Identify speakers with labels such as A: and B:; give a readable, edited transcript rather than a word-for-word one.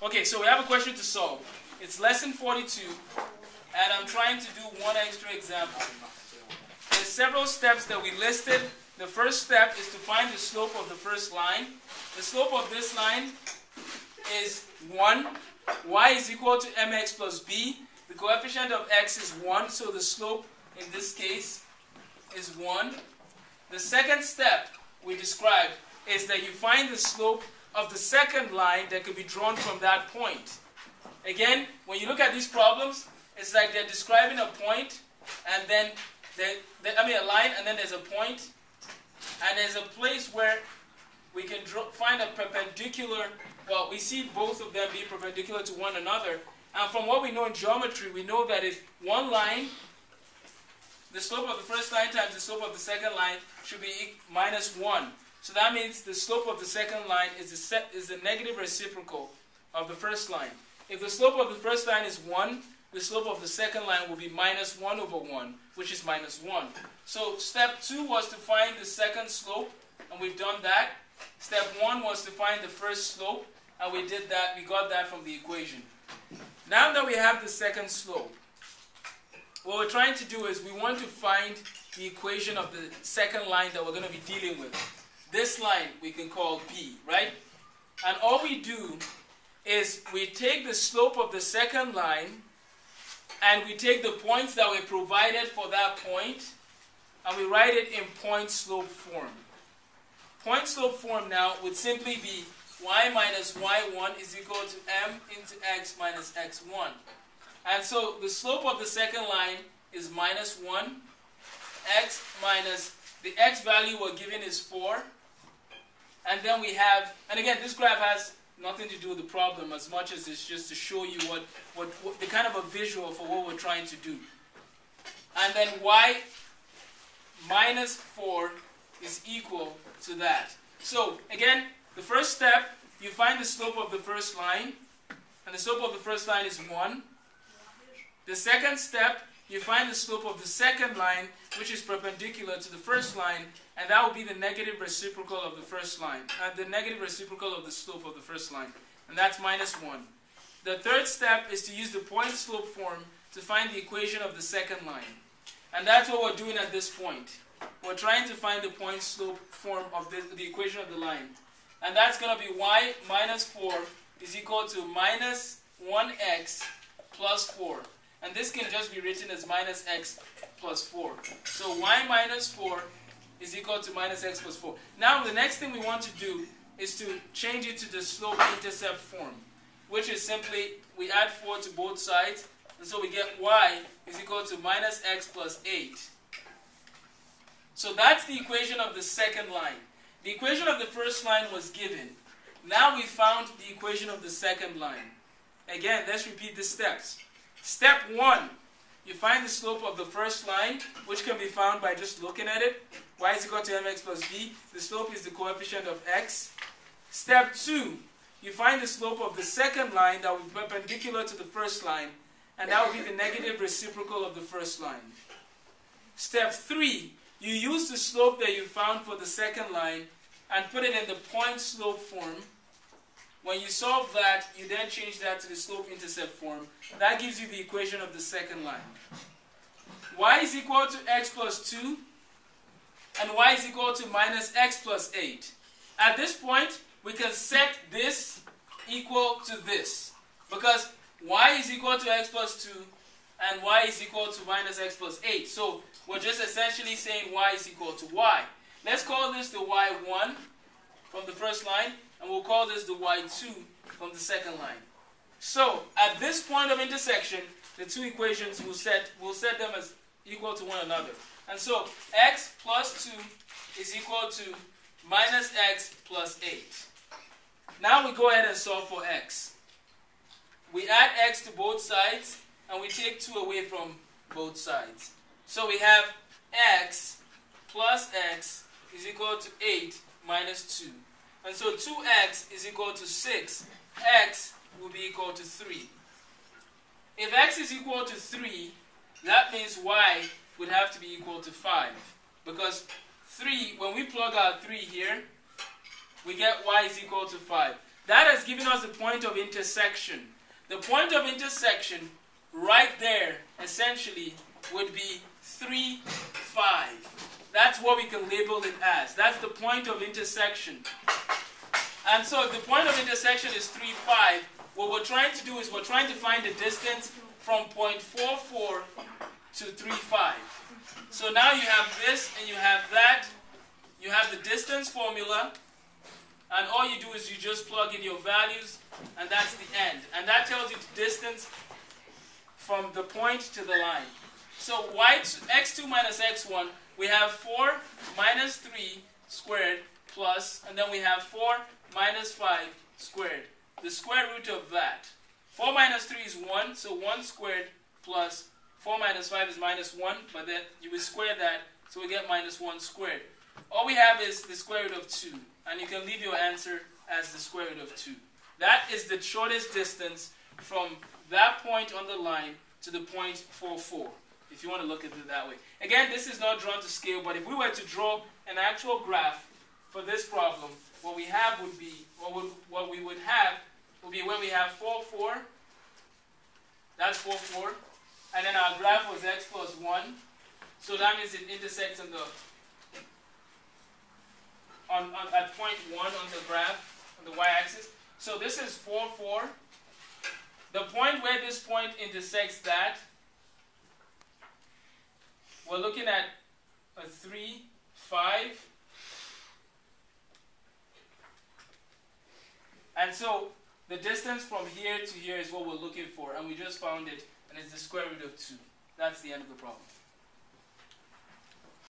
A: Okay, so we have a question to solve. It's lesson 42, and I'm trying to do one extra example. There's several steps that we listed. The first step is to find the slope of the first line. The slope of this line is 1. Y is equal to mx plus b. The coefficient of x is 1, so the slope in this case is 1. The second step we described is that you find the slope of the second line that could be drawn from that point. Again, when you look at these problems, it's like they're describing a point, and then a line, and then there's a point, and there's a place where we can find a perpendicular. Well, we see both of them being perpendicular to one another, and from what we know in geometry, we know that if one line, the slope of the first line times the slope of the second line should be minus 1. So that means the slope of the second line is the negative reciprocal of the first line. If the slope of the first line is 1, the slope of the second line will be minus 1 over 1, which is minus 1. So step 2 was to find the second slope, and we've done that. Step 1 was to find the first slope, and we did that. We got that from the equation. Now that we have the second slope, what we're trying to do is we want to find the equation of the second line that we're going to be dealing with. This line we can call B, right? And all we do is we take the slope of the second line, and we take the points that we provided for that point, and we write it in point slope form. Point slope form now would simply be y minus y1 is equal to m into x minus x1. And so the slope of the second line is minus 1. X minus the x value we're given is 4. And then we have, and again, this graph has nothing to do with the problem as much as it's just to show you what the kind of a visual for what we're trying to do. And then y minus 4 is equal to that. So again, the first step, you find the slope of the first line, and the slope of the first line is 1. The second step, you find the slope of the second line, which is perpendicular to the first line, and that will be the negative reciprocal of the first line, the negative reciprocal of the slope of the first line, and that's minus 1. The third step is to use the point slope form to find the equation of the second line, and that's what we're doing at this point. We're trying to find the point slope form of the equation of the line, and that's going to be y minus 4 is equal to minus 1x plus 4. And this can just be written as minus x plus 4. So y minus 4 is equal to minus x plus 4. Now the next thing we want to do is to change it to the slope-intercept form, which is simply we add 4 to both sides, and so we get y is equal to minus x plus 8. So that's the equation of the second line. The equation of the first line was given. Now we found the equation of the second line. Again, let's repeat the steps. Step 1, you find the slope of the first line, which can be found by just looking at it. Y is equal to mx plus b. The slope is the coefficient of x. Step 2, you find the slope of the second line that will be perpendicular to the first line, and that will be the negative reciprocal of the first line. Step 3, you use the slope that you found for the second line and put it in the point slope form. When you solve that, you then change that to the slope-intercept form. That gives you the equation of the second line. Y is equal to x plus 2, and y is equal to minus x plus 8. At this point, we can set this equal to this, because y is equal to x plus 2, and y is equal to minus x plus 8. So we're just essentially saying y is equal to y. Let's call this the y1 from the first line, and we'll call this the y2 from the second line. So at this point of intersection, the two equations we'll set them as equal to one another. And so x plus 2 is equal to minus x plus 8. Now we go ahead and solve for x. We add x to both sides, and we take 2 away from both sides. So we have x plus x is equal to 8 minus 2. And so 2x is equal to 6. X will be equal to 3. If x is equal to 3, that means y would have to be equal to 5. Because 3, when we plug our 3 here, we get y is equal to 5. That has given us the point of intersection. The point of intersection right there, essentially, would be 3, 5. That's what we can label it as. That's the point of intersection. And so if the point of intersection is 3, 5, what we're trying to do is we're trying to find the distance from point 4, 4 to 3, 5. So now you have this and you have that. You have the distance formula. And all you do is you just plug in your values, and that's the end. And that tells you the distance from the point to the line. So x2 minus x1, we have 4 minus 3 squared plus, and then we have 4 minus 5 squared. The square root of that. 4 minus 3 is 1, so 1 squared plus 4 minus 5 is minus 1, but then you will square that, so we get minus 1 squared. All we have is the square root of 2, and you can leave your answer as the square root of 2. That is the shortest distance from that point on the line to the point 4, 4, if you want to look at it that way. Again, this is not drawn to scale, but if we were to draw an actual graph for this problem, what we have would be, what we would have would be where we have 4, 4, that's 4, 4, and then our graph was x plus 1, so that means it intersects on the at point 1 on the graph, on the y-axis. So this is 4, 4. The point where this point intersects that, we're looking at a 3, 5. And so the distance from here to here is what we're looking for, and we just found it, and it's the square root of 2. That's the end of the problem.